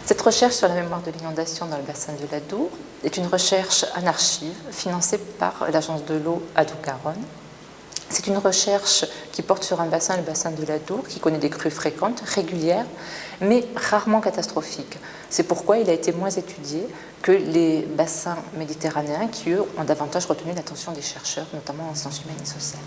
Cette recherche sur la mémoire de l'inondation dans le bassin de l'Adour est une recherche en archives financée par l'Agence de l'eau Adour-Garonne. C'est une recherche qui porte sur un bassin, le bassin de l'Adour, qui connaît des crues fréquentes, régulières, mais rarement catastrophiques. C'est pourquoi il a été moins étudié que les bassins méditerranéens qui, eux, ont davantage retenu l'attention des chercheurs, notamment en sciences humaines et sociales.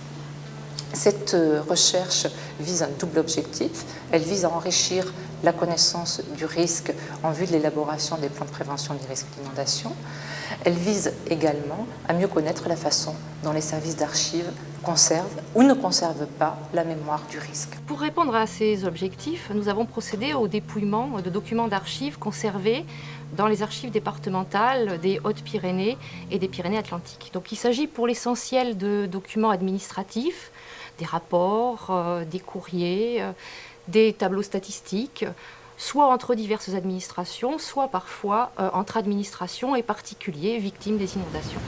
Cette recherche vise un double objectif. Elle vise à enrichir la connaissance du risque en vue de l'élaboration des plans de prévention des risques d'inondation. Elle vise également à mieux connaître la façon dont les services d'archives conservent ou ne conservent pas la mémoire du risque. Pour répondre à ces objectifs, nous avons procédé au dépouillement de documents d'archives conservés dans les archives départementales des Hautes-Pyrénées et des Pyrénées-Atlantiques. Donc il s'agit pour l'essentiel de documents administratifs, des rapports, des courriers, des tableaux statistiques, soit entre diverses administrations, soit parfois entre administrations et particuliers victimes des inondations.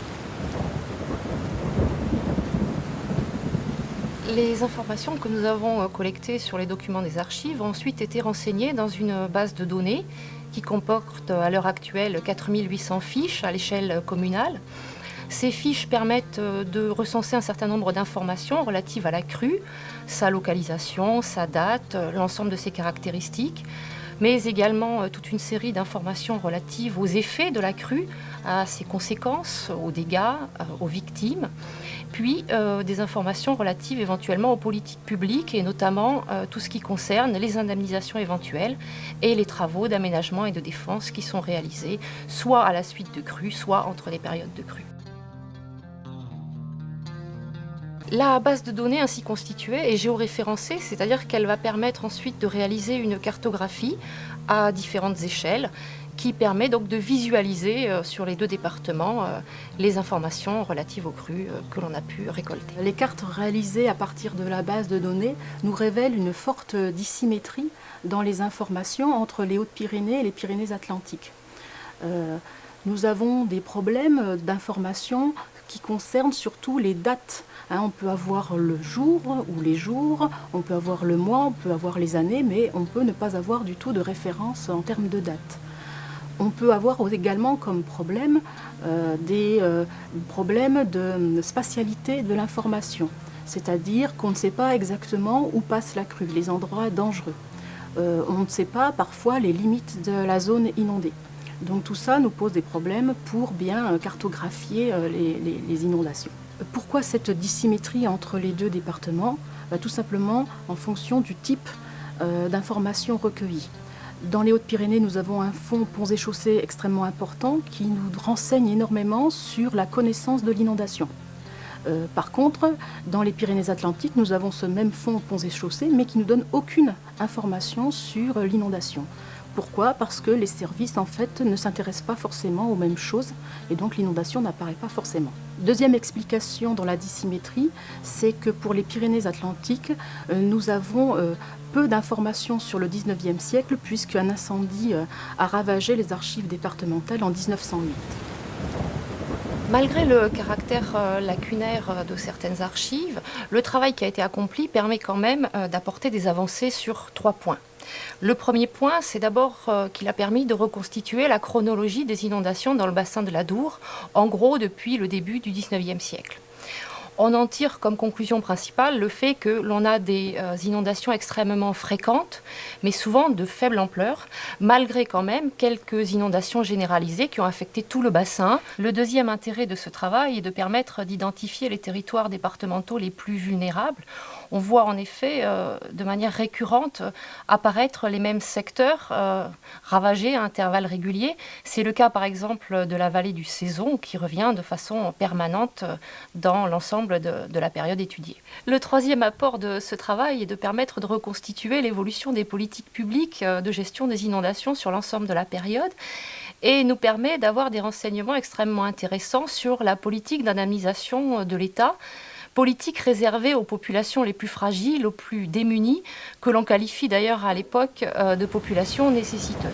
Les informations que nous avons collectées sur les documents des archives ont ensuite été renseignées dans une base de données qui comporte à l'heure actuelle 4800 fiches à l'échelle communale. Ces fiches permettent de recenser un certain nombre d'informations relatives à la crue, sa localisation, sa date, l'ensemble de ses caractéristiques, mais également toute une série d'informations relatives aux effets de la crue, à ses conséquences, aux dégâts, aux victimes, puis des informations relatives éventuellement aux politiques publiques et notamment tout ce qui concerne les indemnisations éventuelles et les travaux d'aménagement et de défense qui sont réalisés soit à la suite de crues, soit entre les périodes de crues. La base de données ainsi constituée est géoréférencée, c'est-à-dire qu'elle va permettre ensuite de réaliser une cartographie à différentes échelles qui permet donc de visualiser sur les deux départements les informations relatives aux crues que l'on a pu récolter. Les cartes réalisées à partir de la base de données nous révèlent une forte dissymétrie dans les informations entre les Hautes-Pyrénées et les Pyrénées-Atlantiques. Nous avons des problèmes d'information qui concernent surtout les dates. On peut avoir le jour ou les jours, on peut avoir le mois, on peut avoir les années, mais on peut ne pas avoir du tout de référence en termes de date. On peut avoir également comme problème des problèmes de spatialité de l'information, c'est-à-dire qu'on ne sait pas exactement où passe la crue, les endroits dangereux. On ne sait pas parfois les limites de la zone inondée. Donc tout ça nous pose des problèmes pour bien cartographier les inondations. Pourquoi cette dissymétrie entre les deux départements ? Tout simplement en fonction du type d'informations recueillies. Dans les Hautes-Pyrénées, nous avons un fonds ponts et chaussées extrêmement important qui nous renseigne énormément sur la connaissance de l'inondation. Par contre, dans les Pyrénées-Atlantiques, nous avons ce même fonds ponts et chaussées, mais qui ne nous donne aucune information sur l'inondation. Pourquoi ? Parce que les services, en fait, ne s'intéressent pas forcément aux mêmes choses et donc l'inondation n'apparaît pas forcément. Deuxième explication dans la dissymétrie, c'est que pour les Pyrénées-Atlantiques, nous avons peu d'informations sur le 19e siècle puisqu'un incendie a ravagé les archives départementales en 1908. Malgré le caractère lacunaire de certaines archives, le travail qui a été accompli permet quand même d'apporter des avancées sur 3 points. Le premier point, c'est d'abord qu'il a permis de reconstituer la chronologie des inondations dans le bassin de l'Adour, en gros depuis le début du XIXe siècle. On en tire comme conclusion principale le fait que l'on a des inondations extrêmement fréquentes, mais souvent de faible ampleur, malgré quand même quelques inondations généralisées qui ont affecté tout le bassin. Le deuxième intérêt de ce travail est de permettre d'identifier les territoires départementaux les plus vulnérables. On voit en effet de manière récurrente apparaître les mêmes secteurs ravagés à intervalles réguliers. C'est le cas par exemple de la vallée du Saison qui revient de façon permanente dans l'ensemble de la période étudiée. Le troisième apport de ce travail est de permettre de reconstituer l'évolution des politiques publiques de gestion des inondations sur l'ensemble de la période et nous permet d'avoir des renseignements extrêmement intéressants sur la politique d'indemnisation de l'État, politique réservée aux populations les plus fragiles, aux plus démunies, que l'on qualifie d'ailleurs à l'époque de populations nécessiteuses.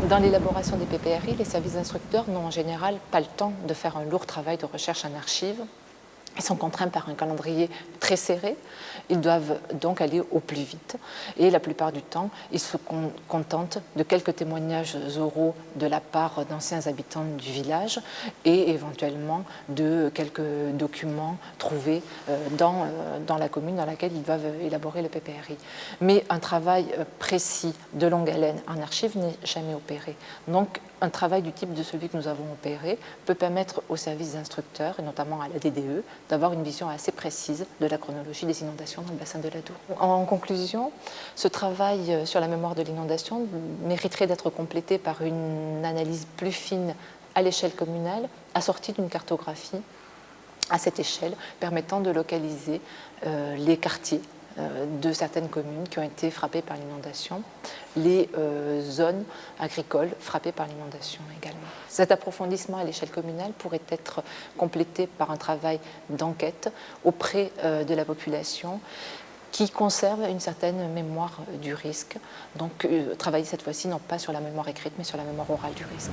Dans l'élaboration des PPRI, les services instructeurs n'ont en général pas le temps de faire un lourd travail de recherche en archives. Ils sont contraints par un calendrier très serré, ils doivent donc aller au plus vite. Et la plupart du temps, ils se contentent de quelques témoignages oraux de la part d'anciens habitants du village et éventuellement de quelques documents trouvés dans la commune dans laquelle ils doivent élaborer le PPRI. Mais un travail précis de longue haleine en archive n'est jamais opéré. Donc, un travail du type de celui que nous avons opéré peut permettre aux services instructeurs, et notamment à la DDE, d'avoir une vision assez précise de la chronologie des inondations dans le bassin de l'Adour. En conclusion, ce travail sur la mémoire de l'inondation mériterait d'être complété par une analyse plus fine à l'échelle communale, assortie d'une cartographie à cette échelle, permettant de localiser les quartiers de certaines communes qui ont été frappées par l'inondation, les zones agricoles frappées par l'inondation également. Cet approfondissement à l'échelle communale pourrait être complété par un travail d'enquête auprès de la population qui conserve une certaine mémoire du risque. Donc travailler cette fois-ci non pas sur la mémoire écrite mais sur la mémoire orale du risque.